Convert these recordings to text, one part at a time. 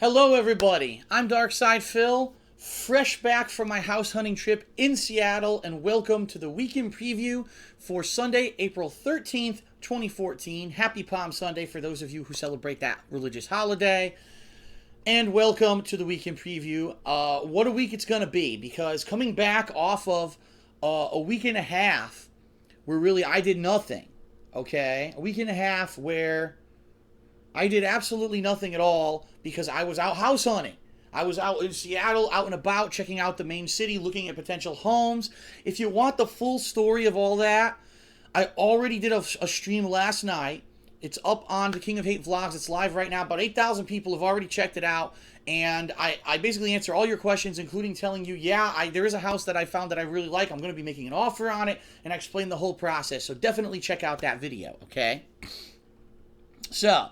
Hello everybody, I'm Darkside Phil, fresh back from my house hunting trip in Seattle, and welcome to the weekend preview for Sunday, April 13th, 2014. Happy Palm Sunday for those of you who celebrate that religious holiday. And welcome to the weekend preview. What a week it's going to be, because coming back off of a week and a half where really I did nothing, okay? A week and a half where I did absolutely nothing at all because I was out house hunting. I was out in Seattle, out and about, checking out the main city, looking at potential homes. If you want the full story of all that, I already did a stream last night. It's up on the King of Hate vlogs. It's live right now. About 8,000 people have already checked it out. And I basically answer all your questions, including telling you, there is a house that I found that I really like. I'm going to be making an offer on it. And I explain the whole process. So definitely check out that video, okay? So,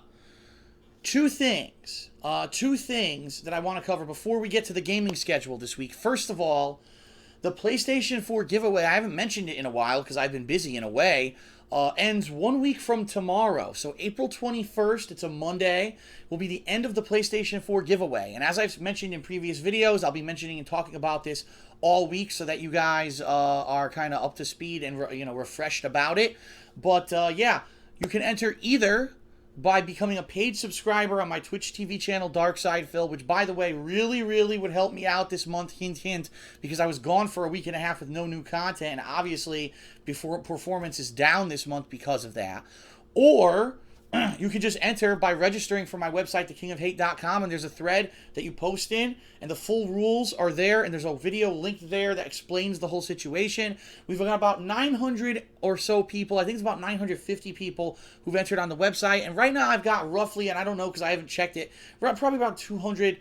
two things that I want to cover before we get to the gaming schedule this week. First of all, the PlayStation 4 giveaway, I haven't mentioned it in a while because I've been busy in a way, ends 1 week from tomorrow. So April 21st, it's a Monday, will be the end of the PlayStation 4 giveaway. And as I've mentioned in previous videos, I'll be mentioning and talking about this all week so that you guys are kind of up to speed and refreshed about it. But you can enter either by becoming a paid subscriber on my Twitch TV channel, Darkside Phil, which, by the way, really, really would help me out this month, hint, hint, because I was gone for a week and a half with no new content, and obviously, before performance is down this month because of that. Or you can just enter by registering for my website, thekingofhate.com, and there's a thread that you post in, and the full rules are there, and there's a video linked there that explains the whole situation. We've got about 900 or so people, I think it's about 950 people who've entered on the website, and right now I've got roughly, and I don't know because I haven't checked it, probably about 200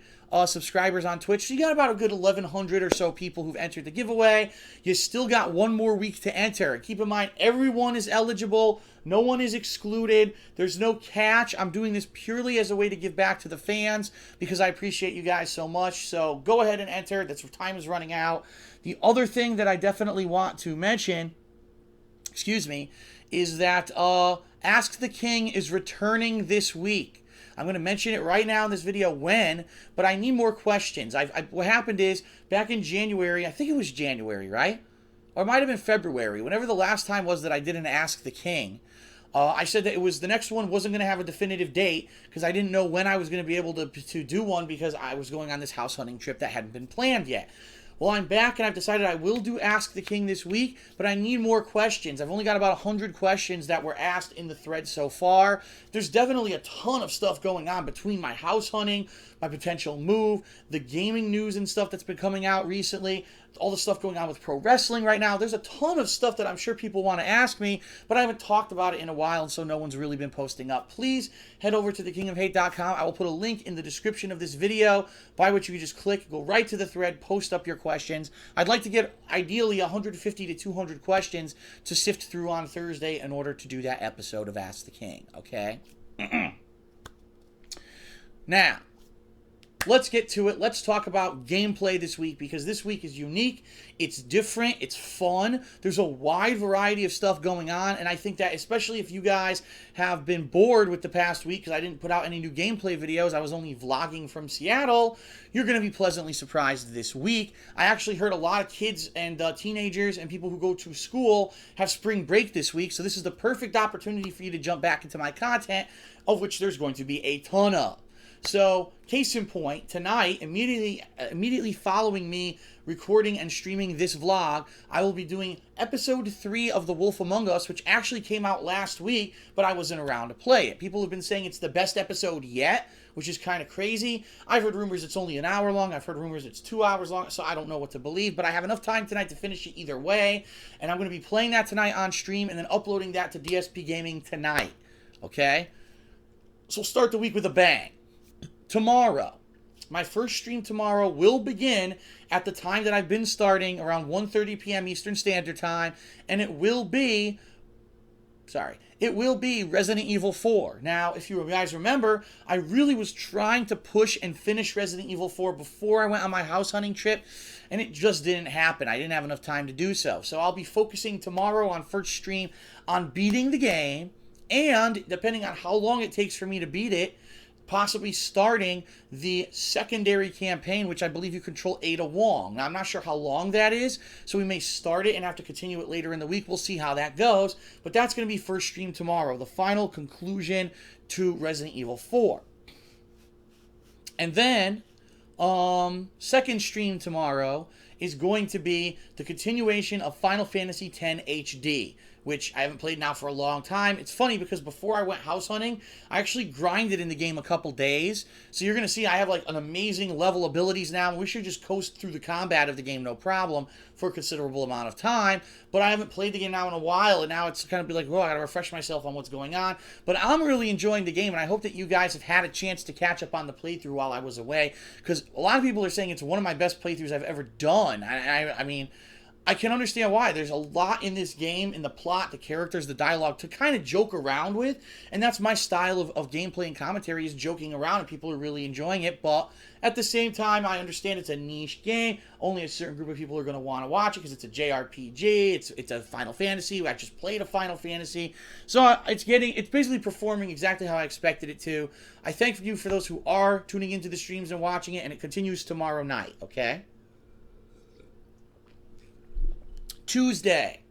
subscribers on Twitch. So you got about a good 1,100 or so people who've entered the giveaway. You still got one more week to enter. Keep in mind, everyone is eligible. No one is excluded. There's no catch. I'm doing this purely as a way to give back to the fans because I appreciate you guys so much. So go ahead and enter. That's where time is running out. The other thing that I definitely want to mention, is that Ask the King is returning this week. I'm going to mention it right now in this video when, but I need more questions. What happened is, back in January, I think it was January, right? Or it might have been February, whenever the last time was that I didn't Ask the King, I said that the next one wasn't going to have a definitive date because I didn't know when I was going to be able to do one because I was going on this house hunting trip that hadn't been planned yet. Well, I'm back, and I've decided I will do Ask the King this week, but I need more questions. I've only got about 100 questions that were asked in the thread so far. There's definitely a ton of stuff going on between my house hunting, my potential move, the gaming news and stuff that's been coming out recently, all the stuff going on with pro wrestling right now. There's a ton of stuff that I'm sure people want to ask me, but I haven't talked about it in a while, and so no one's really been posting up. Please head over to thekingofhate.com. I will put a link in the description of this video by which you can just click, go right to the thread, post up your questions. I'd like to get, ideally, 150 to 200 questions to sift through on Thursday in order to do that episode of Ask the King, okay? Now, let's get to it. Let's talk about gameplay this week because this week is unique. It's different. It's fun. There's a wide variety of stuff going on, and I think that especially if you guys have been bored with the past week because I didn't put out any new gameplay videos, I was only vlogging from Seattle, you're going to be pleasantly surprised this week. I actually heard a lot of kids and teenagers and people who go to school have spring break this week, so this is the perfect opportunity for you to jump back into my content, of which there's going to be a ton of. So, case in point, tonight, immediately following me recording and streaming this vlog, I will be doing episode 3 of The Wolf Among Us, which actually came out last week, but I wasn't around to play it. People have been saying it's the best episode yet, which is kind of crazy. I've heard rumors it's only an hour long. I've heard rumors it's 2 hours long, so I don't know what to believe, but I have enough time tonight to finish it either way, and I'm going to be playing that tonight on stream and then uploading that to DSP Gaming tonight, okay? So we'll start the week with a bang. Tomorrow, my first stream tomorrow will begin at the time that I've been starting, around 1:30 p.m. Eastern Standard Time, and it will be Resident Evil 4. Now, if you guys remember, I really was trying to push and finish Resident Evil 4 before I went on my house hunting trip, and it just didn't happen. I didn't have enough time to do so. So I'll be focusing tomorrow on first stream on beating the game, and depending on how long it takes for me to beat it, possibly starting the secondary campaign, which I believe you control Ada Wong. Now, I'm not sure how long that is, so we may start it and have to continue it later in the week. We'll see how that goes, but that's going to be first stream tomorrow, the final conclusion to Resident Evil 4. And then, second stream tomorrow is going to be the continuation of Final Fantasy X HD, which I haven't played now for a long time. It's funny because before I went house hunting, I actually grinded in the game a couple days. So you're going to see I have like an amazing level abilities now. We should just coast through the combat of the game no problem for a considerable amount of time. But I haven't played the game now in a while, and now it's kind of be like, well, I got to refresh myself on what's going on. But I'm really enjoying the game, and I hope that you guys have had a chance to catch up on the playthrough while I was away, because a lot of people are saying it's one of my best playthroughs I've ever done. I mean, I can understand why. There's a lot in this game, in the plot, the characters, the dialogue, to kind of joke around with. And that's my style of gameplay and commentary, is joking around, and people are really enjoying it. But at the same time, I understand it's a niche game. Only a certain group of people are going to want to watch it because it's a JRPG. It's a Final Fantasy. I just played a Final Fantasy. So it's basically performing exactly how I expected it to. I thank you for those who are tuning into the streams and watching it, and it continues tomorrow night, okay? Tuesday,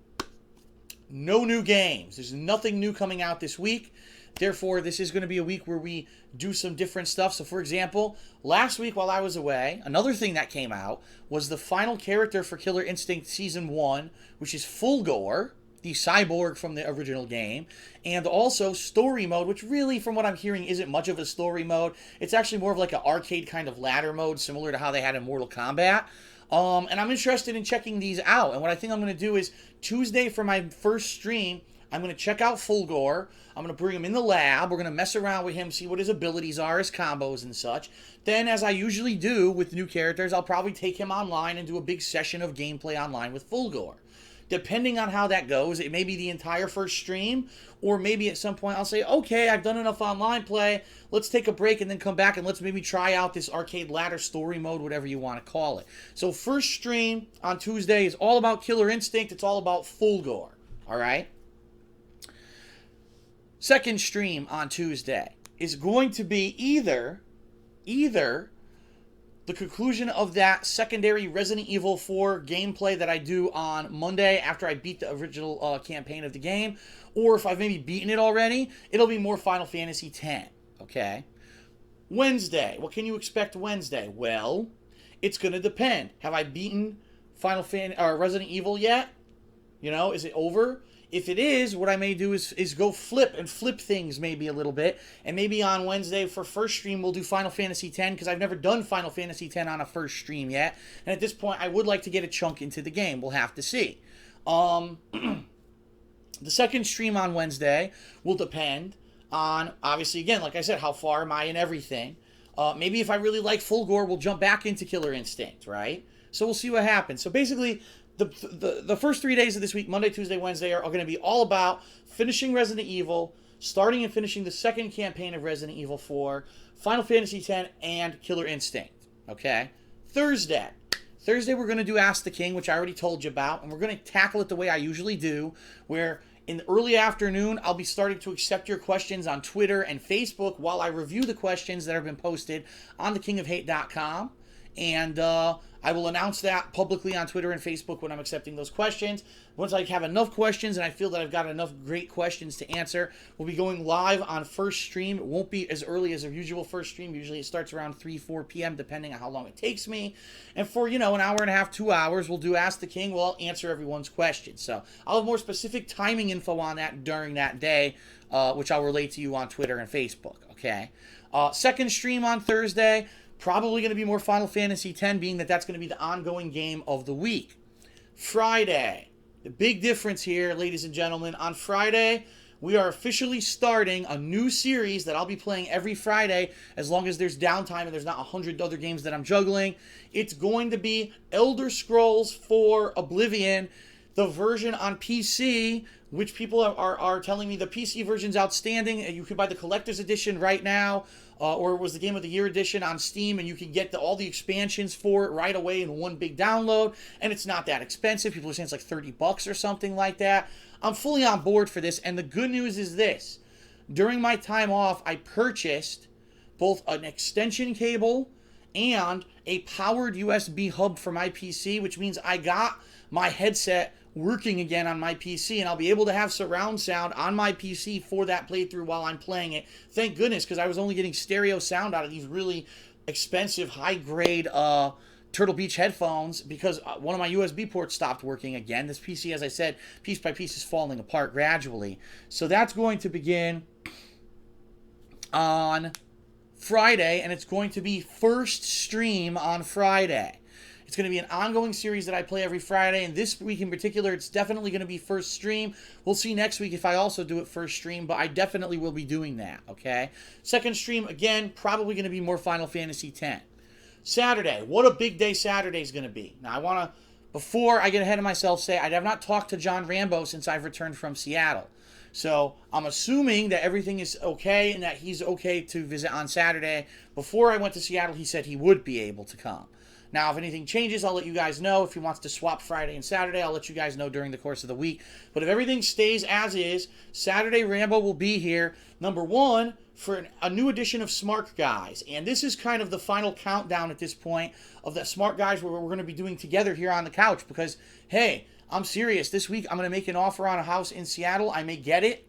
no new games. There's nothing new coming out this week. Therefore, this is going to be a week where we do some different stuff. So, for example, last week while I was away, another thing that came out was the final character for Killer Instinct Season 1, which is Fulgore, the cyborg from the original game, and also story mode, which really, from what I'm hearing, isn't much of a story mode. It's actually more of like an arcade kind of ladder mode, similar to how they had in Mortal Kombat. And I'm interested in checking these out. And what I think I'm going to do is, Tuesday for my first stream, I'm going to check out Fulgore. I'm going to bring him in the lab. We're going to mess around with him, see what his abilities are, his combos and such. Then, as I usually do with new characters, I'll probably take him online and do a big session of gameplay online with Fulgore. Depending on how that goes, it may be the entire first stream, or maybe at some point I'll say, okay, I've done enough online play, let's take a break and then come back and let's maybe try out this arcade ladder story mode, whatever you want to call it. So first stream on Tuesday is all about Killer Instinct, it's all about Fulgore, alright? Second stream on Tuesday is going to be either the conclusion of that secondary Resident Evil 4 gameplay that I do on Monday after I beat the original campaign of the game, or if I've maybe beaten it already, it'll be more Final Fantasy X, okay? Wednesday, what can you expect Wednesday? Well, it's going to depend. Have I beaten Resident Evil yet? You know, is it over? If it is, what I may do is go flip things maybe a little bit. And maybe on Wednesday for first stream, we'll do Final Fantasy X, because I've never done Final Fantasy X on a first stream yet. And at this point, I would like to get a chunk into the game. We'll have to see. The second stream on Wednesday will depend on, obviously, again, like I said, how far am I in everything. Maybe if I really like Fulgore, we'll jump back into Killer Instinct, right? So we'll see what happens. So basically, the first 3 days of this week, Monday, Tuesday, Wednesday, are going to be all about finishing Resident Evil, starting and finishing the second campaign of Resident Evil 4, Final Fantasy X, and Killer Instinct. Okay? Thursday, we're going to do Ask the King, which I already told you about, and we're going to tackle it the way I usually do, where in the early afternoon, I'll be starting to accept your questions on Twitter and Facebook while I review the questions that have been posted on thekingofhate.com. And I will announce that publicly on Twitter and Facebook when I'm accepting those questions. Once I have enough questions and I feel that I've got enough great questions to answer, we'll be going live on first stream. It won't be as early as our usual first stream. Usually it starts around 4 p.m. depending on how long it takes me. And for, an hour and a half, 2 hours, we'll do Ask the King. We'll answer everyone's questions. So I'll have more specific timing info on that during that day, which I'll relate to you on Twitter and Facebook, okay? Second stream on Thursday, probably going to be more Final Fantasy X, being that that's going to be the ongoing game of the week. Friday, the big difference here, ladies and gentlemen, on Friday, we are officially starting a new series that I'll be playing every Friday as long as there's downtime and there's not 100 other games that I'm juggling. It's going to be Elder Scrolls 4 Oblivion, the version on PC, which people are telling me the PC version's outstanding. You can buy the collector's edition right now, or it was the Game of the Year edition on Steam, and you can get all the expansions for it right away in one big download, and it's not that expensive. People are saying it's like $30 or something like that. I'm fully on board for this, and the good news is this. During my time off, I purchased both an extension cable and a powered USB hub for my PC, which means I got my headset working again on my PC, and I'll be able to have surround sound on my PC for that playthrough while I'm playing it. Thank goodness, because I was only getting stereo sound out of these really expensive, high-grade Turtle Beach headphones because one of my USB ports stopped working again. This PC, as I said, piece by piece is falling apart gradually. So that's going to begin on Friday, and it's going to be first stream on Friday. It's going to be an ongoing series that I play every Friday, and this week in particular, it's definitely going to be first stream. We'll see next week if I also do it first stream, but I definitely will be doing that, okay? Second stream, again, probably going to be more Final Fantasy X. Saturday, what a big day Saturday is going to be. Now, I want to, before I get ahead of myself, say I have not talked to John Rambo since I've returned from Seattle. So I'm assuming that everything is okay and that he's okay to visit on Saturday. Before I went to Seattle, he said he would be able to come. Now, if anything changes, I'll let you guys know. If he wants to swap Friday and Saturday, I'll let you guys know during the course of the week. But if everything stays as is, Saturday Rambo will be here, number one, for a new edition of Smart Guys. And this is kind of the final countdown at this point of the Smart Guys where we're going to be doing together here on the couch. Because, hey, I'm serious. This week, I'm going to make an offer on a house in Seattle. I may get it.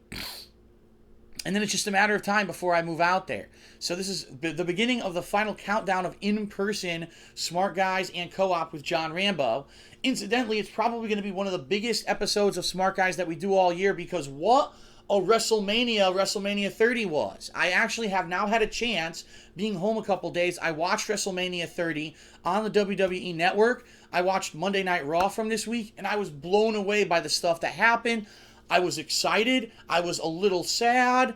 And then it's just a matter of time before I move out there. So this is the beginning of the final countdown of in-person Smart Guys and co-op with John Rambo. Incidentally, it's probably going to be one of the biggest episodes of Smart Guys that we do all year because what a WrestleMania 30 was. I actually have now had a chance, being home a couple days, I watched WrestleMania 30 on the WWE Network. I watched Monday Night Raw from this week, and I was blown away by the stuff that happened. I was excited. I was a little sad.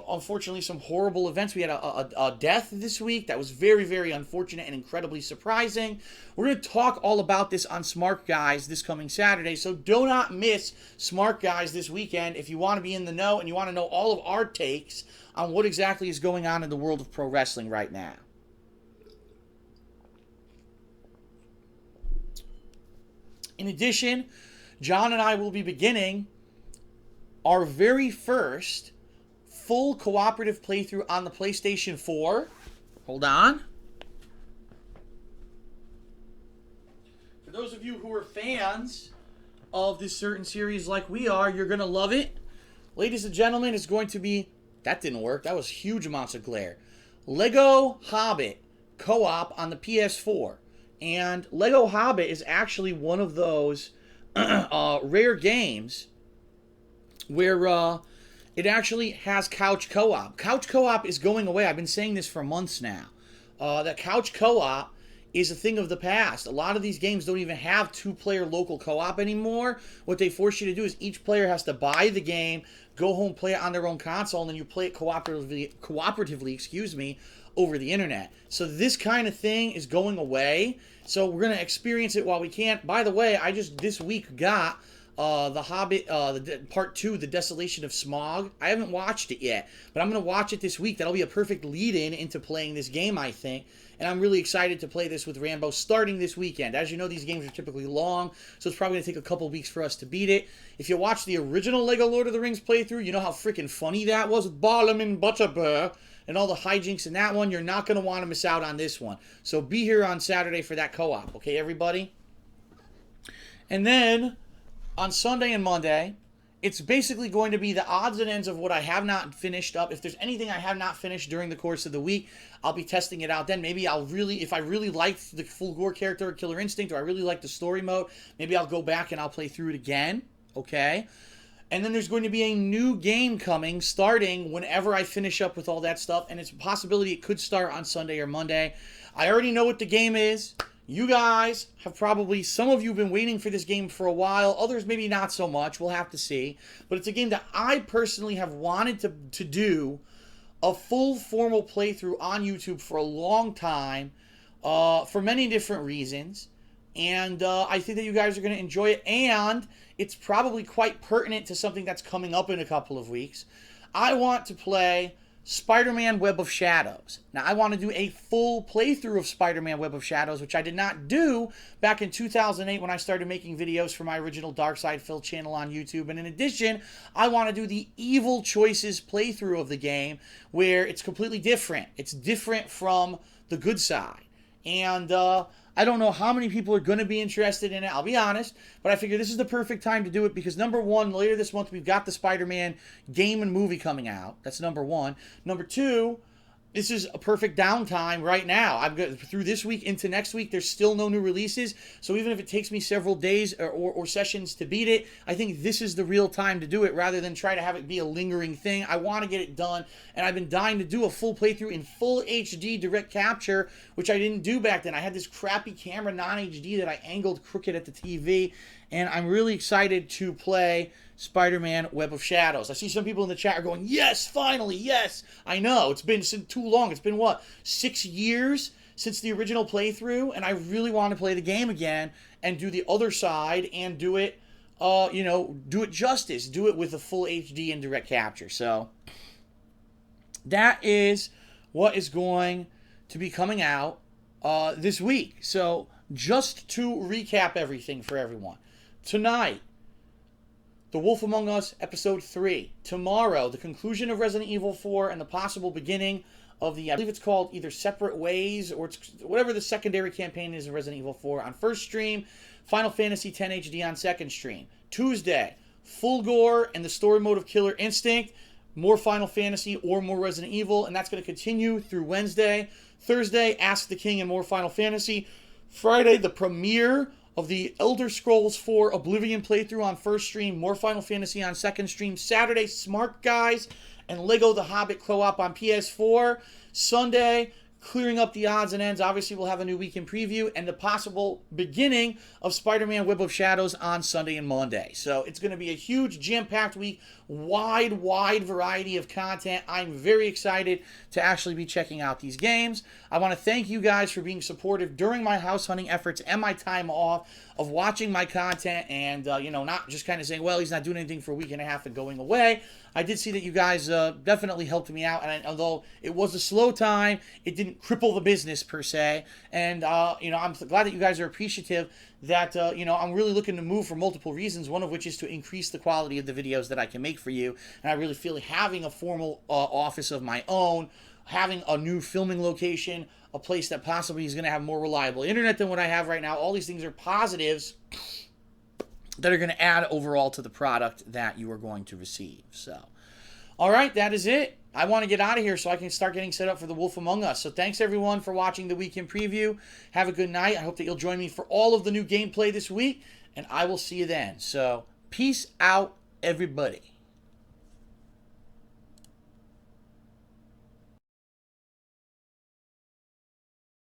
Unfortunately, some horrible events. We had a death this week that was very, very unfortunate and incredibly surprising. We're going to talk all about this on Smart Guys this coming Saturday, so do not miss Smart Guys this weekend if you want to be in the know and you want to know all of our takes on what exactly is going on in the world of pro wrestling right now. In addition, John and I will be beginning our very first full cooperative playthrough on the PlayStation 4. Hold on. For those of you who are fans of this certain series like we are, you're going to love it. Ladies and gentlemen, it's going to be... That didn't work. That was huge amounts of glare. Lego Hobbit co-op on the PS4. And Lego Hobbit is actually one of those rare games where it actually has couch co-op. Couch co-op is going away. I've been saying this for months now. That couch co-op is a thing of the past. A lot of these games don't even have two-player local co-op anymore. What they force you to do is each player has to buy the game, go home, play it on their own console, and then you play it cooperatively, over the internet. So this kind of thing is going away. So we're going to experience it while we can. By the way, I just this week got The Hobbit, Part 2, The Desolation of Smaug. I haven't watched it yet, but I'm going to watch it this week. That'll be a perfect lead-in into playing this game, I think. And I'm really excited to play this with Rambo starting this weekend. As you know, these games are typically long, so it's probably going to take a couple weeks for us to beat it. If you watch the original Lego Lord of the Rings playthrough, you know how freaking funny that was with Barlam and Butterbur and all the hijinks in that one. You're not going to want to miss out on this one. So be here on Saturday for that co-op, okay, everybody? And then on Sunday and Monday, it's basically going to be the odds and ends of what I have not finished up. If there's anything I have not finished during the course of the week, I'll be testing it out then. Maybe if I really liked the Fulgore character, Killer Instinct, or I really like the story mode, maybe I'll go back and I'll play through it again, okay? And then there's going to be a new game coming starting whenever I finish up with all that stuff, and it's a possibility it could start on Sunday or Monday. I already know what the game is. You guys have probably, some of you have been waiting for this game for a while. Others maybe not so much. We'll have to see. But it's a game that I personally have wanted to do a full formal playthrough on YouTube for a long time for many different reasons. And I think that you guys are going to enjoy it. And it's probably quite pertinent to something that's coming up in a couple of weeks. I want to play Spider-Man Web of Shadows. Now, I want to do a full playthrough of Spider-Man Web of Shadows, which I did not do back in 2008 when I started making videos for my original Darkside Phil channel on YouTube. And in addition, I want to do the Evil Choices playthrough of the game, where it's completely different. It's different from the good side. And I don't know how many people are going to be interested in it, I'll be honest, but I figure this is the perfect time to do it because, number one, later this month we've got the Spider-Man game and movie coming out. That's number one. Number two, this is a perfect downtime right now. I'm good through this week into next week. There's still no new releases, so even if it takes me several days or sessions to beat it, I think this is the real time to do it rather than try to have it be a lingering thing. I want to get it done, and I've been dying to do a full playthrough in full HD direct capture, which I didn't do back then. I had this crappy camera, non-HD, that I angled crooked at the TV, and I'm really excited to play Spider-Man Web of Shadows. I see some people in the chat are going, yes, finally, yes. I know, it's been too long. It's been, what, 6 years since the original playthrough? And I really want to play the game again and do the other side and do it, do it justice. Do it with a full HD and direct capture. So that is what is going to be coming out this week. So just to recap everything for everyone. Tonight, The Wolf Among Us, Episode 3. Tomorrow, the conclusion of Resident Evil 4 and the possible beginning of the, I believe it's called either Separate Ways or it's whatever the secondary campaign is in Resident Evil 4 on first stream. Final Fantasy X HD on second stream. Tuesday, Fulgore and the story mode of Killer Instinct. More Final Fantasy or more Resident Evil, and that's going to continue through Wednesday. Thursday, Ask the King and more Final Fantasy. Friday, the premiere of the Elder Scrolls 4 Oblivion playthrough on first stream, more Final Fantasy on second stream. Saturday, Smart Guys and Lego The Hobbit co-op on PS4. Sunday, clearing up the odds and ends. Obviously, we'll have a new weekend preview and the possible beginning of Spider-Man Web of Shadows on Sunday and Monday. So it's going to be a huge, jam-packed week, wide variety of content. I'm very excited to actually be checking out these games. I want to thank you guys for being supportive during my house hunting efforts and my time off of watching my content and, not just kind of saying, well, he's not doing anything for a week and a half and going away. I did see that you guys definitely helped me out, and although it was a slow time, it didn't cripple the business per se, and, I'm glad that you guys are appreciative that, I'm really looking to move for multiple reasons, one of which is to increase the quality of the videos that I can make for you, and I really feel having a formal office of my own, having a new filming location, a place that possibly is going to have more reliable internet than what I have right now, all these things are positives that are going to add overall to the product that you are going to receive. So, all right, that is it. I want to get out of here so I can start getting set up for The Wolf Among Us. So thanks, everyone, for watching the weekend preview. Have a good night. I hope that you'll join me for all of the new gameplay this week, and I will see you then. So, peace out, everybody.